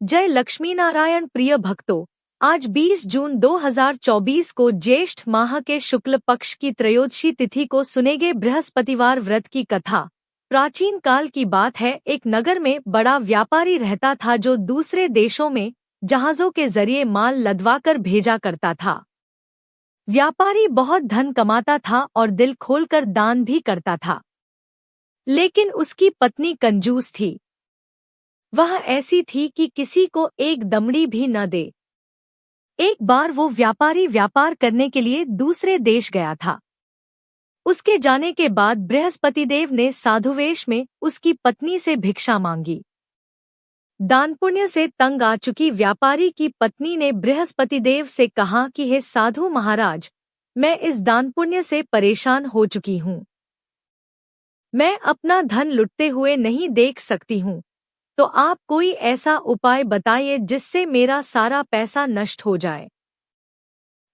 जय लक्ष्मी नारायण। प्रिय भक्तों, आज 20 जून 2024 को ज्येष्ठ माह के शुक्ल पक्ष की त्रयोदशी तिथि को सुनेगे बृहस्पतिवार व्रत की कथा। प्राचीन काल की बात है, एक नगर में बड़ा व्यापारी रहता था जो दूसरे देशों में जहाजों के जरिए माल लदवाकर भेजा करता था। व्यापारी बहुत धन कमाता था और दिल खोलकर दान भी करता था, लेकिन उसकी पत्नी कंजूस थी। वह ऐसी थी कि किसी को एक दमड़ी भी न दे। एक बार वो व्यापारी व्यापार करने के लिए दूसरे देश गया था। उसके जाने के बाद बृहस्पतिदेव ने साधुवेश में उसकी पत्नी से भिक्षा मांगी। दान पुण्य से तंग आ चुकी व्यापारी की पत्नी ने बृहस्पतिदेव से कहा कि हे साधु महाराज, मैं इस दान पुण्य से परेशान हो चुकी हूँ। मैं अपना धन लुटते हुए नहीं देख सकती हूँ, तो आप कोई ऐसा उपाय बताइए जिससे मेरा सारा पैसा नष्ट हो जाए।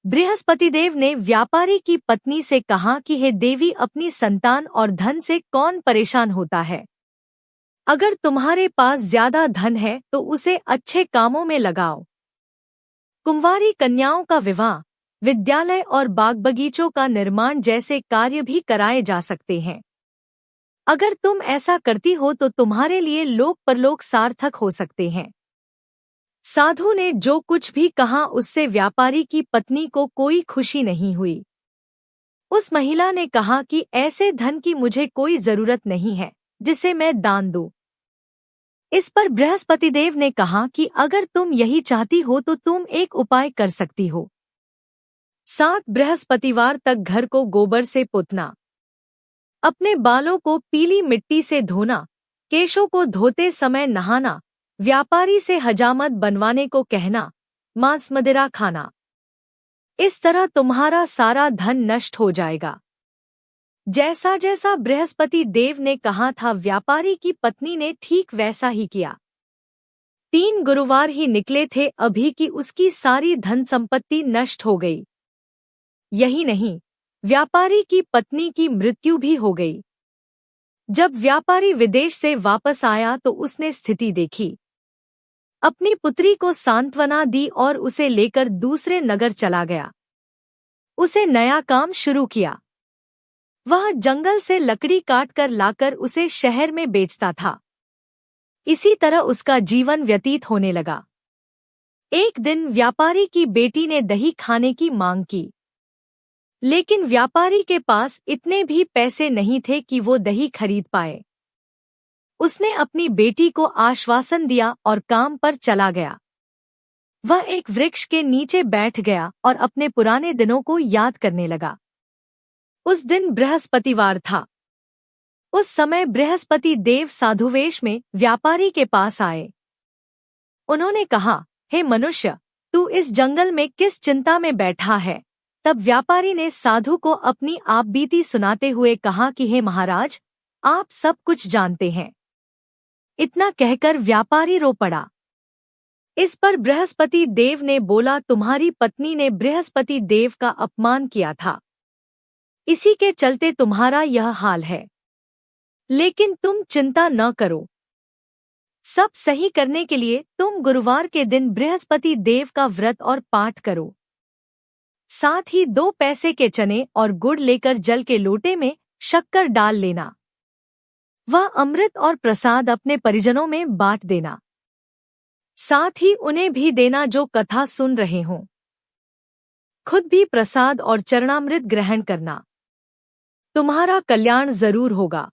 बृहस्पतिदेव ने व्यापारी की पत्नी से कहा कि हे देवी, अपनी संतान और धन से कौन परेशान होता है? अगर तुम्हारे पास ज्यादा धन है तो उसे अच्छे कामों में लगाओ। कुंवारी कन्याओं का विवाह, विद्यालय और बाग बगीचों का निर्माण जैसे कार्य भी कराए जा सकते हैं। अगर तुम ऐसा करती हो तो तुम्हारे लिए लोक परलोक सार्थक हो सकते हैं। साधु ने जो कुछ भी कहा उससे व्यापारी की पत्नी को कोई खुशी नहीं हुई। उस महिला ने कहा कि ऐसे धन की मुझे कोई जरूरत नहीं है जिसे मैं दान दूं। इस पर बृहस्पतिदेव ने कहा कि अगर तुम यही चाहती हो तो तुम एक उपाय कर सकती हो। 7 बृहस्पतिवार तक घर को गोबर से पुतना, अपने बालों को पीली मिट्टी से धोना, केशों को धोते समय नहाना, व्यापारी से हजामत बनवाने को कहना, मांस मदिरा खाना। इस तरह तुम्हारा सारा धन नष्ट हो जाएगा। जैसा जैसा बृहस्पति देव ने कहा था, व्यापारी की पत्नी ने ठीक वैसा ही किया। 3 गुरुवार ही निकले थे अभी कि उसकी सारी धन संपत्ति नष्ट हो गई। यही नहीं, व्यापारी की पत्नी की मृत्यु भी हो गई। जब व्यापारी विदेश से वापस आया तो उसने स्थिति देखी, अपनी पुत्री को सांत्वना दी और उसे लेकर दूसरे नगर चला गया। उसे नया काम शुरू किया। वह जंगल से लकड़ी काटकर लाकर उसे शहर में बेचता था। इसी तरह उसका जीवन व्यतीत होने लगा। एक दिन व्यापारी की बेटी ने दही खाने की मांग की, लेकिन व्यापारी के पास इतने भी पैसे नहीं थे कि वो दही खरीद पाए। उसने अपनी बेटी को आश्वासन दिया और काम पर चला गया। वह एक वृक्ष के नीचे बैठ गया और अपने पुराने दिनों को याद करने लगा। उस दिन बृहस्पतिवार था। उस समय बृहस्पति देव साधुवेश में व्यापारी के पास आए। उन्होंने कहा, हे मनुष्य, तू इस जंगल में किस चिंता में बैठा है? तब व्यापारी ने साधु को अपनी आप बीती सुनाते हुए कहा कि हे महाराज, आप सब कुछ जानते हैं। इतना कहकर व्यापारी रो पड़ा। इस पर बृहस्पति देव ने बोला, तुम्हारी पत्नी ने बृहस्पति देव का अपमान किया था, इसी के चलते तुम्हारा यह हाल है। लेकिन तुम चिंता न करो, सब सही करने के लिए तुम गुरुवार के दिन बृहस्पति देव का व्रत और पाठ करो। साथ ही 2 पैसे के चने और गुड़ लेकर जल के लोटे में शक्कर डाल लेना। वह अमृत और प्रसाद अपने परिजनों में बांट देना। साथ ही उन्हें भी देना जो कथा सुन रहे हों। खुद भी प्रसाद और चरणामृत ग्रहण करना। तुम्हारा कल्याण जरूर होगा।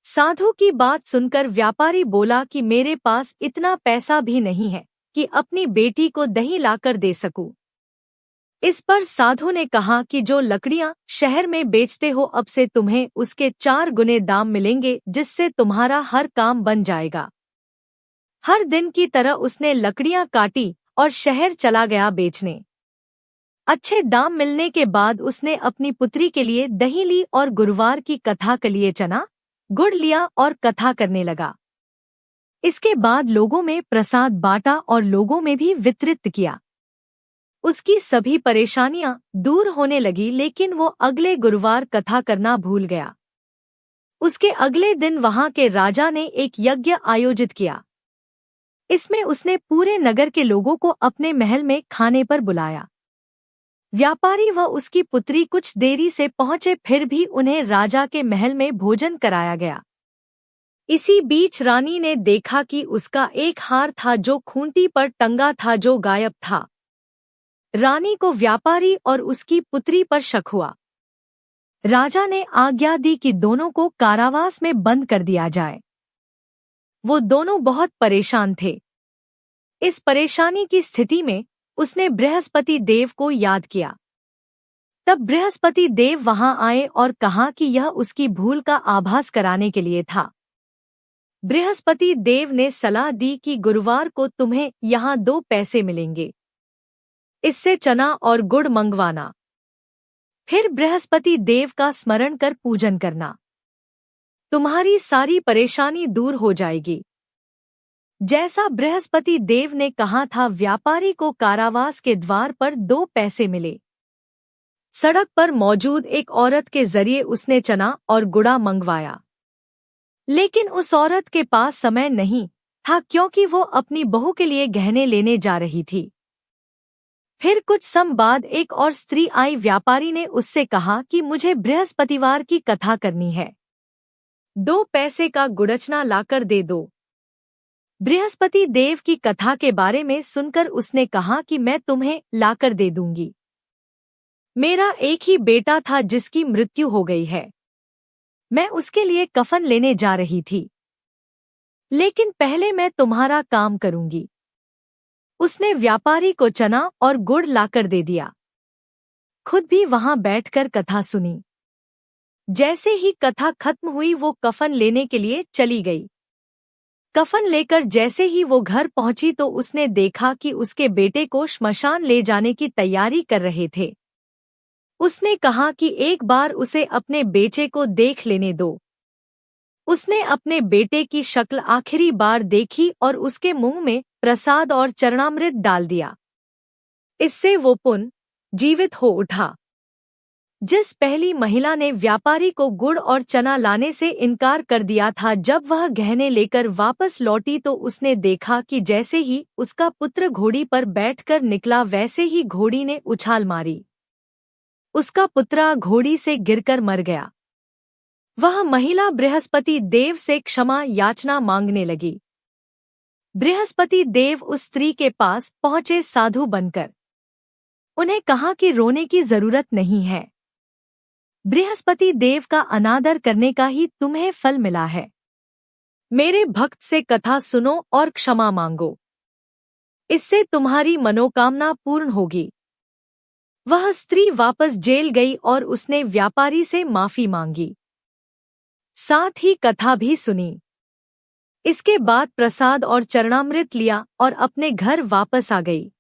साधु की बात सुनकर व्यापारी बोला कि मेरे पास इतना पैसा भी नहीं है कि अपनी बेटी को दही लाकर दे सकूं। इस पर साधु ने कहा कि जो लकड़ियां शहर में बेचते हो, अब से तुम्हें उसके 4 गुने दाम मिलेंगे, जिससे तुम्हारा हर काम बन जाएगा। हर दिन की तरह उसने लकड़ियां काटी और शहर चला गया बेचने। अच्छे दाम मिलने के बाद उसने अपनी पुत्री के लिए दही ली और गुरुवार की कथा के लिए चना गुड़ लिया और कथा करने लगा। इसके बाद लोगों में प्रसाद बांटा और लोगों में भी वितरित किया। उसकी सभी परेशानियां दूर होने लगी, लेकिन वो अगले गुरुवार कथा करना भूल गया। उसके अगले दिन वहां के राजा ने एक यज्ञ आयोजित किया। इसमें उसने पूरे नगर के लोगों को अपने महल में खाने पर बुलाया। व्यापारी व उसकी पुत्री कुछ देरी से पहुंचे, फिर भी उन्हें राजा के महल में भोजन कराया गया। इसी बीच रानी ने देखा कि उसका एक हार था जो खूंटी पर टंगा था, जो गायब था। रानी को व्यापारी और उसकी पुत्री पर शक हुआ। राजा ने आज्ञा दी कि दोनों को कारावास में बंद कर दिया जाए। वो दोनों बहुत परेशान थे। इस परेशानी की स्थिति में उसने बृहस्पति देव को याद किया। तब बृहस्पति देव वहां आए और कहा कि यह उसकी भूल का आभास कराने के लिए था। बृहस्पति देव ने सलाह दी कि गुरुवार को तुम्हें यहाँ 2 पैसे मिलेंगे, इससे चना और गुड़ मंगवाना। फिर बृहस्पति देव का स्मरण कर पूजन करना, तुम्हारी सारी परेशानी दूर हो जाएगी। जैसा बृहस्पति देव ने कहा था, व्यापारी को कारावास के द्वार पर 2 पैसे मिले। सड़क पर मौजूद एक औरत के जरिए उसने चना और गुड़ा मंगवाया, लेकिन उस औरत के पास समय नहीं था क्योंकि वो अपनी बहू के लिए गहने लेने जा रही थी। फिर कुछ समय बाद एक और स्त्री आई। व्यापारी ने उससे कहा कि मुझे बृहस्पतिवार की कथा करनी है, 2 पैसे का गुड़चना लाकर दे दो। बृहस्पति देव की कथा के बारे में सुनकर उसने कहा कि मैं तुम्हें लाकर दे दूंगी। मेरा एक ही बेटा था जिसकी मृत्यु हो गई है, मैं उसके लिए कफन लेने जा रही थी, लेकिन पहले मैं तुम्हारा काम करूंगी। उसने व्यापारी को चना और गुड़ लाकर दे दिया, खुद भी वहां बैठकर कथा सुनी। जैसे ही कथा खत्म हुई वो कफन लेने के लिए चली गई। कफन लेकर जैसे ही वो घर पहुंची तो उसने देखा कि उसके बेटे को श्मशान ले जाने की तैयारी कर रहे थे। उसने कहा कि एक बार उसे अपने बेटे को देख लेने दो। उसने अपने बेटे की शक्ल आखिरी बार देखी और उसके मुंह में प्रसाद और चरणामृत डाल दिया। इससे वो पुनः जीवित हो उठा। जिस पहली महिला ने व्यापारी को गुड़ और चना लाने से इनकार कर दिया था, जब वह गहने लेकर वापस लौटी तो उसने देखा कि जैसे ही उसका पुत्र घोड़ी पर बैठकर निकला, वैसे ही घोड़ी ने उछाल मारी। उसका पुत्र घोड़ी से गिरकर मर गया। वह महिला बृहस्पति देव से क्षमा याचना मांगने लगी। बृहस्पति देव उस स्त्री के पास पहुंचे साधु बनकर। उन्हें कहा कि रोने की जरूरत नहीं है, बृहस्पति देव का अनादर करने का ही तुम्हें फल मिला है। मेरे भक्त से कथा सुनो और क्षमा मांगो, इससे तुम्हारी मनोकामना पूर्ण होगी। वह स्त्री वापस जेल गई और उसने व्यापारी से माफी मांगी, साथ ही कथा भी सुनी। इसके बाद प्रसाद और चरणामृत लिया और अपने घर वापस आ गई।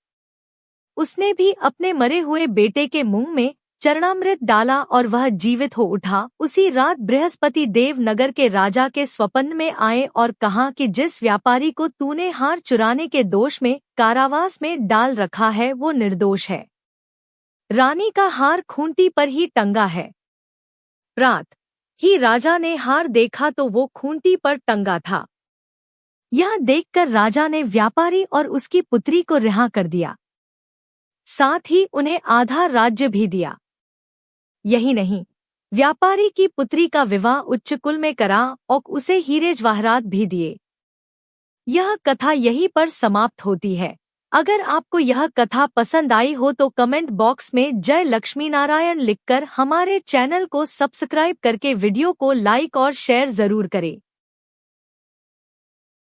उसने भी अपने मरे हुए बेटे के मुंह में चरणामृत डाला और वह जीवित हो उठा। उसी रात बृहस्पति देव नगर के राजा के स्वप्न में आए और कहा कि जिस व्यापारी को तूने हार चुराने के दोष में कारावास में डाल रखा है वो निर्दोष है। रानी का हार खूंटी पर ही टंगा है। रात ही राजा ने हार देखा तो वो खूंटी पर टंगा था। यह देखकर राजा ने व्यापारी और उसकी पुत्री को रिहा कर दिया, साथ ही उन्हें आधा राज्य भी दिया। यही नहीं, व्यापारी की पुत्री का विवाह उच्च कुल में करा और उसे हीरे जवाहरात भी दिए। यह कथा यहीं पर समाप्त होती है। अगर आपको यह कथा पसंद आई हो तो कमेंट बॉक्स में जय लक्ष्मी नारायण लिखकर हमारे चैनल को सब्सक्राइब करके वीडियो को लाइक और शेयर जरूर करें।